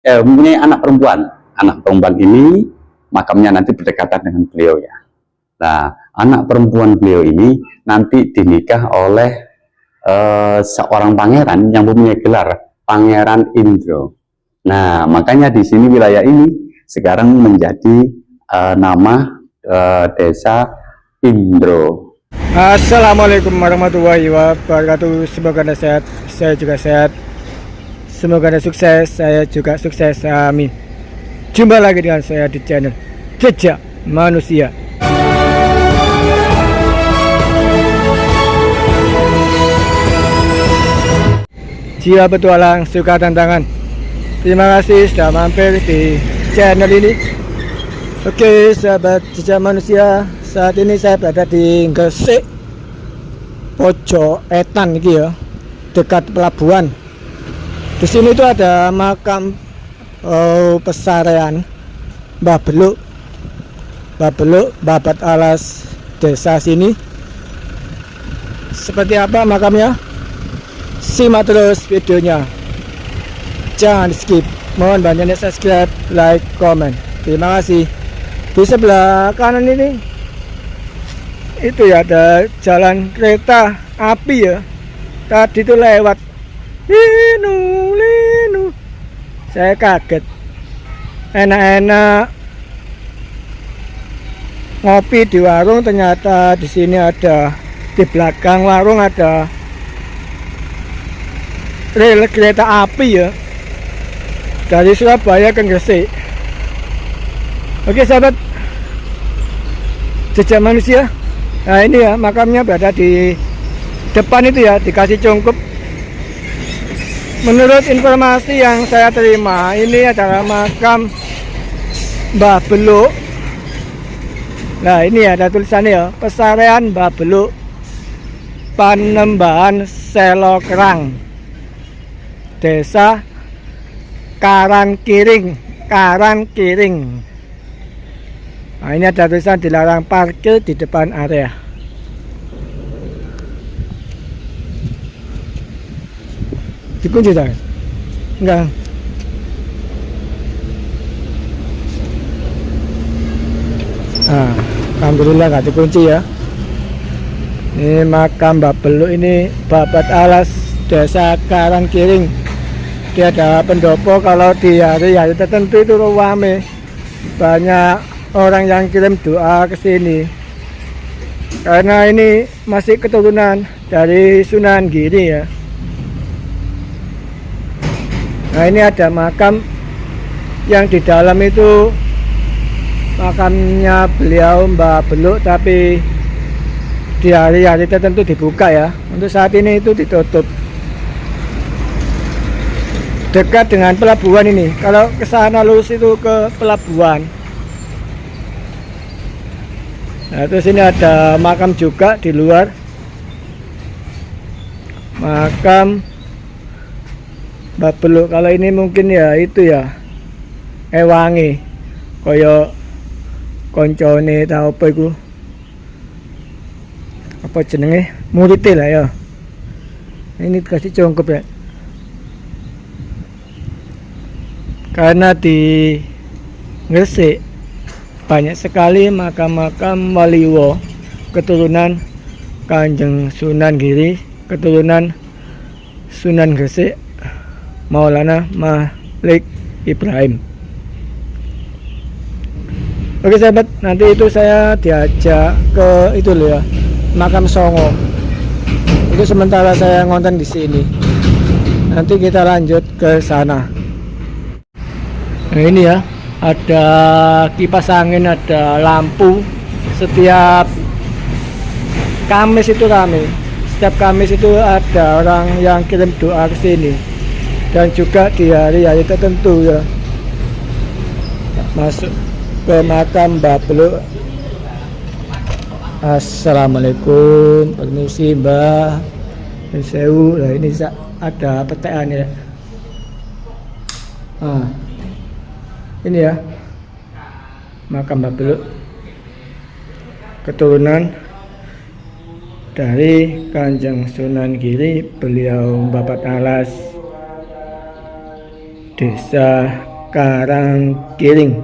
mempunyai anak perempuan. Anak perempuan ini makamnya nanti berdekatan dengan beliau ya. Nah, anak perempuan beliau ini nanti dinikah oleh seorang pangeran yang mempunyai gelar Pangeran Indro. Nah, makanya di sini wilayah ini sekarang menjadi nama desa Indro. Assalamualaikum warahmatullahi wabarakatuh. Semoga Anda sehat, saya juga sehat. Semoga Anda sukses, saya juga sukses. Amin. Jumpa lagi dengan saya di channel Jejak Manusia. Jiwa petualang, suka tantangan. Terima kasih sudah mampir di channel ini. Oke, sahabat Jejak Manusia, saat ini saya berada di Gresik, Pojok Etan iki ya, dekat pelabuhan. Di sini itu ada makam pesarean Mbah Beluk, babat alas desa sini. Seperti apa makamnya? Simak terus videonya, jangan di skip. Mohon banyak subscribe, like, komen. Terima kasih. Di sebelah kanan ini itu ya ada jalan kereta api ya. Tadi itu lewat linu, saya kaget. Enak-enak ngopi di warung, ternyata di sini ada, di belakang warung ada rel kereta api ya, dari Surabaya ke Gresik. Oke sahabat Jejak Manusia, nah ini ya makamnya berada di depan itu ya, dikasih cungkup. Menurut informasi yang saya terima, ini adalah makam Mbah Beluk. Nah ini ada tulisannya ya, Pesarean Mbah Beluk, Panembahan Selokrang, Desa Karankiring. Nah ini ada tulisan dilarang parkir di depan area. Dikunci tak? Enggak. Nah, alhamdulillah nggak dikunci ya. Ini makam Mbah Beluk, ini babat alas desa Karangkiring. Dia ada pendopo kalau di hari-hari tertentu itu rame. Banyak orang yang kirim doa ke sini. Karena ini masih keturunan dari Sunan Giri ya. Nah ini ada makam yang di dalam itu makamnya beliau Mbah Beluk, tapi di hari-hari tertentu dibuka ya. Untuk saat ini itu ditutup. Dekat dengan pelabuhan ini. Kalau ke sana lurus itu ke pelabuhan. Nah terus ini ada makam juga di luar. Makam Mbah Beluk. Kalau ini mungkin ya itu ya ewangi, koyo koncone tau apa iku, apa jenenge, muridé lah ya. Ini dikasih cungkup ya. Karena di Gresik banyak sekali makam-makam waliwo keturunan Kanjeng Sunan Giri, keturunan Sunan Gresik Maulana Malik Ibrahim. Oke sahabat, nanti itu saya diajak ke itu loh ya, makam Songo. Itu sementara saya ngonten di sini. Nanti kita lanjut ke sana. Nah ini ya, ada kipas angin, ada lampu. Setiap Kamis itu rame. Setiap Kamis itu ada orang yang kirim doa ke sini. Dan juga di hari-hari tertentu ya, masuk ke makam Mbah Beluk. Assalamualaikum, permisi Mbah, sewu. Nah ini ada petean ya. Nah ini ya makam Mbah Beluk, keturunan dari Kanjeng Sunan Giri, beliau babat alas desa Karangkiring.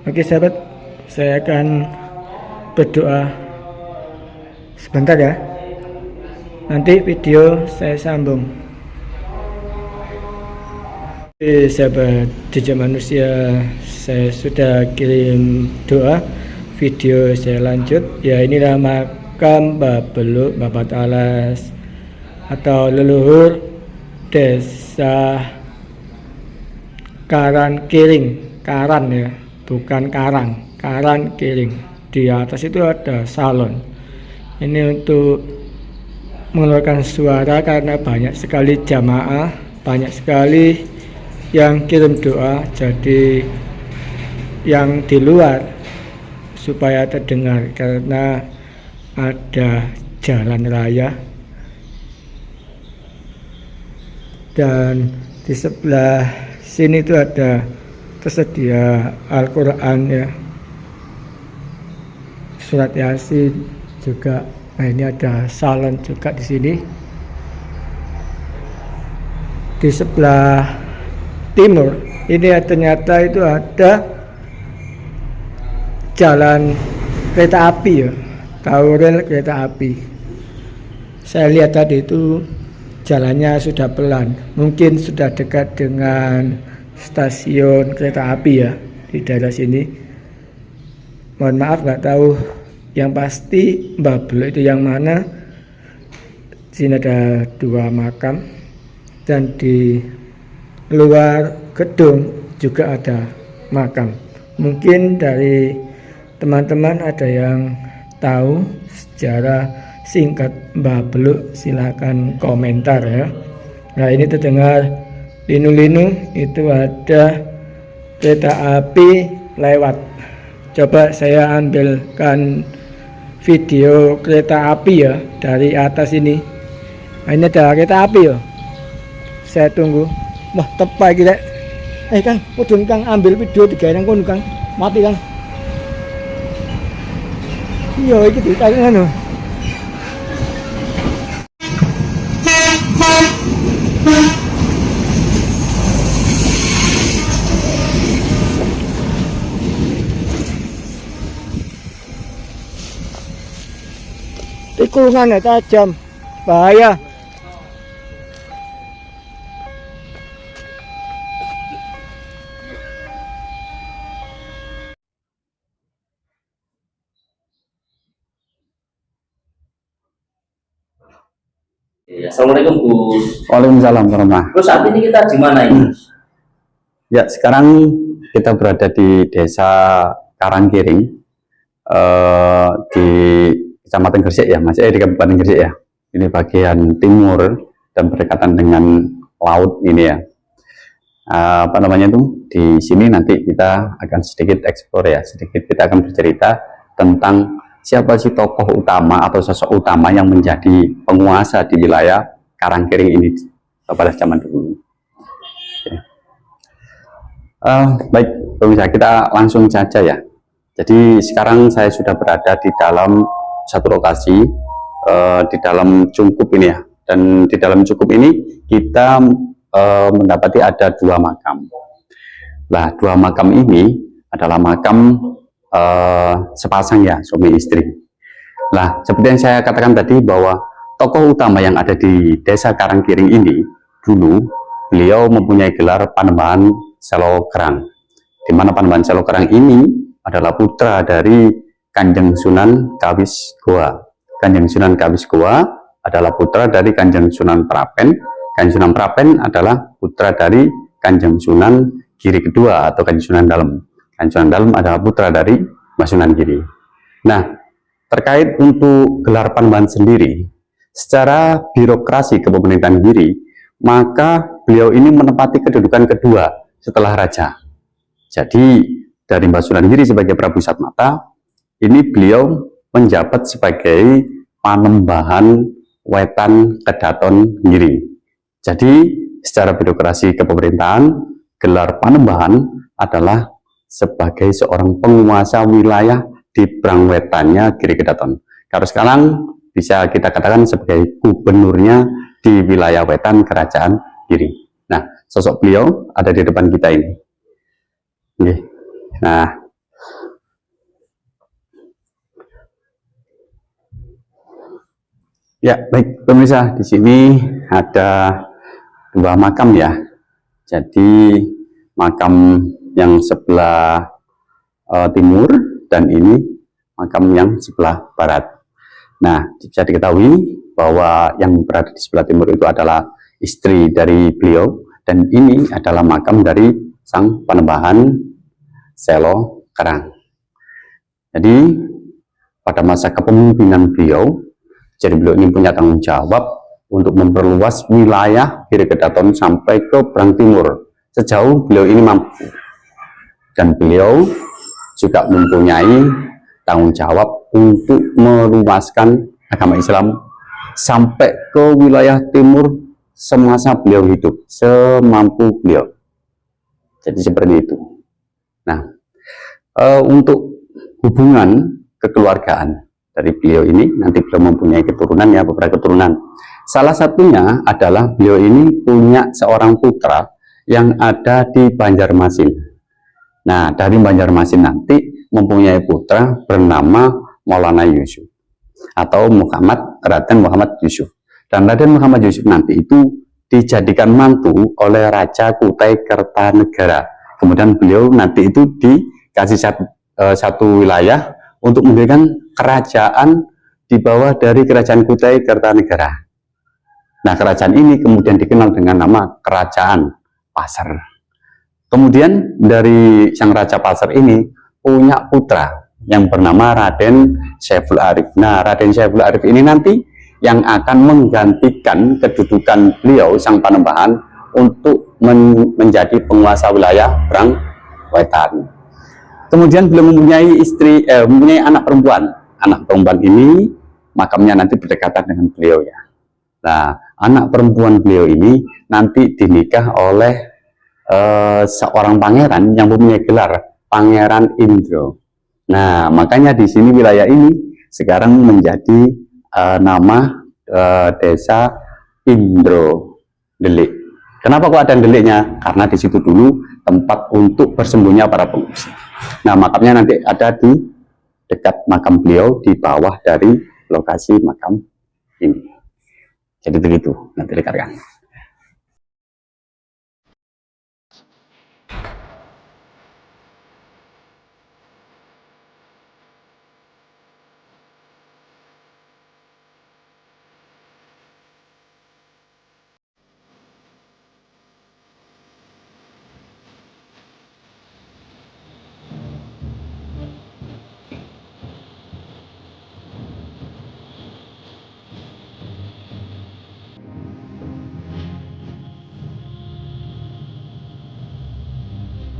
Oke sahabat, saya akan berdoa sebentar ya. Nanti video saya sambung. Oke sahabat jejak manusia, saya sudah kirim doa. Video saya lanjut. Ya, inilah makam Babeluk Babat Alas atau leluhur desa Karangkiring. Karan ya, bukan Karang, Karangkiring. Di atas itu ada salon. Ini untuk mengeluarkan suara karena banyak sekali jamaah, banyak sekali yang kirim doa, jadi yang di luar supaya terdengar karena ada jalan raya. Dan di sebelah sini itu ada tersedia Al-Quran ya, surat Yasin juga. Nah, ini ada salon juga di sini. Di sebelah timur ini ternyata itu ada jalan kereta api ya, tahu rel kereta api. Saya lihat tadi itu jalannya sudah pelan, mungkin sudah dekat dengan stasiun kereta api ya di daerah sini. Mohon maaf nggak tahu yang pasti Babeluk itu yang mana. Sini ada 2 makam dan di luar gedung juga ada makam. Mungkin dari teman-teman ada yang tahu sejarah singkat Babeluk, silahkan komentar ya. Nah, ini terdengar linu-linu, itu ada kereta api lewat. Coba saya ambilkan video kereta api ya dari atas ini. Nah, ini ada kereta api ya. Saya tunggu. Wah, tepat gitu. Kang, udun Kang ambil video digawe nang kono Kang. Mati Kang. Iya, iki ditarik ngono. Tikungannya tajam, bahaya. Assalamualaikum Gus. Waalaikumsalam warahmatullahi. Terus saat ini kita di mana ini? Ya, sekarang kita berada di desa Karangkiring, di Kecamatan Gresik ya, masih di Kabupaten Gresik ya. Ini bagian timur dan berdekatan dengan laut ini ya. Apa namanya itu? Di sini nanti kita akan sedikit eksplor ya, sedikit kita akan bercerita tentang siapa sih tokoh utama atau sosok utama yang menjadi penguasa di wilayah Karangkiring ini pada zaman dulu. Baik, pemirsa, kita langsung saja ya. Jadi sekarang saya sudah berada di dalam satu lokasi, di dalam cungkup ini ya. Dan di dalam cungkup ini kita mendapati ada 2 makam. Nah, 2 makam ini adalah makam sepasang ya, suami istri. Nah, seperti yang saya katakan tadi bahwa tokoh utama yang ada di desa Karangkiring ini dulu beliau mempunyai gelar Panembahan Selokerang, di mana Panembahan Selokerang ini adalah putra dari Kanjeng Sunan Kawis Goa. Kanjeng Sunan Kawis Goa adalah putra dari Kanjeng Sunan Prapen. Kanjeng Sunan Prapen adalah putra dari Kanjeng Sunan Giri kedua atau Kanjeng Sunan Dalem. Kanjeng Sunan Dalem adalah putra dari Mas Sunan Giri. Nah, terkait untuk gelar Panembahan sendiri, secara birokrasi kepemerintahan Giri, maka beliau ini menempati kedudukan kedua setelah raja. Jadi dari Mbah Sunan Giri sebagai Prabu Satmata, ini beliau menjabat sebagai Panembahan Wetan Kedaton Giri. Jadi secara birokrasi kepemerintahan, gelar Panembahan adalah sebagai seorang penguasa wilayah di Brangwetannya Giri Kedaton. Kalau sekarang bisa kita katakan sebagai gubernurnya di wilayah wetan Kerajaan Giring. Nah, sosok beliau ada di depan kita ini. Oke. Nah, ya baik pemirsa, di sini ada dua makam ya. Jadi makam yang sebelah timur dan ini makam yang sebelah barat. Nah, bisa diketahui bahwa yang berada di sebelah timur itu adalah istri dari beliau, dan ini adalah makam dari sang Panembahan Selo Kerang. Jadi pada masa kepemimpinan beliau, jadi beliau ini punya tanggung jawab untuk memperluas wilayah Giri Kedaton sampai ke Berang Timur sejauh beliau ini mampu. Dan beliau juga mempunyai tanggung jawab untuk meluaskan agama Islam sampai ke wilayah timur semasa beliau hidup, semampu beliau. Jadi seperti itu. Nah, untuk hubungan kekeluargaan dari beliau ini, nanti beliau mempunyai keturunan ya, beberapa keturunan. Salah satunya adalah beliau ini punya seorang putra yang ada di Banjarmasin. Nah, dari Banjarmasin nanti mempunyai putra bernama Maulana Yusuf atau Raden Muhammad Yusuf. Dan Raden Muhammad Yusuf nanti itu dijadikan mantu oleh Raja Kutai Kertanegara. Kemudian beliau nanti itu dikasih satu wilayah untuk mendirikan kerajaan di bawah dari Kerajaan Kutai Kertanegara. Nah, kerajaan ini kemudian dikenal dengan nama Kerajaan Pasar. Kemudian dari sang Raja Pasar ini punya putra yang bernama Raden Syaiful Arif. Nah, Raden Syaiful Arif ini nanti yang akan menggantikan kedudukan beliau sang Panembahan untuk menjadi penguasa wilayah Berang Wetan. Kemudian beliau mempunyai anak perempuan. Anak perempuan ini makamnya nanti berdekatan dengan beliau ya. Nah, anak perempuan beliau ini nanti dinikah oleh seorang pangeran yang mempunyai gelar Pangeran Indro. Nah, makanya di sini wilayah ini sekarang menjadi nama desa Indro Delik. Kenapa kok ada deliknya? Karena di situ dulu tempat untuk bersembunyi para pengungsi. Nah, makamnya nanti ada di dekat makam beliau, di bawah dari lokasi makam ini. Jadi begitu, nanti rekan-rekan.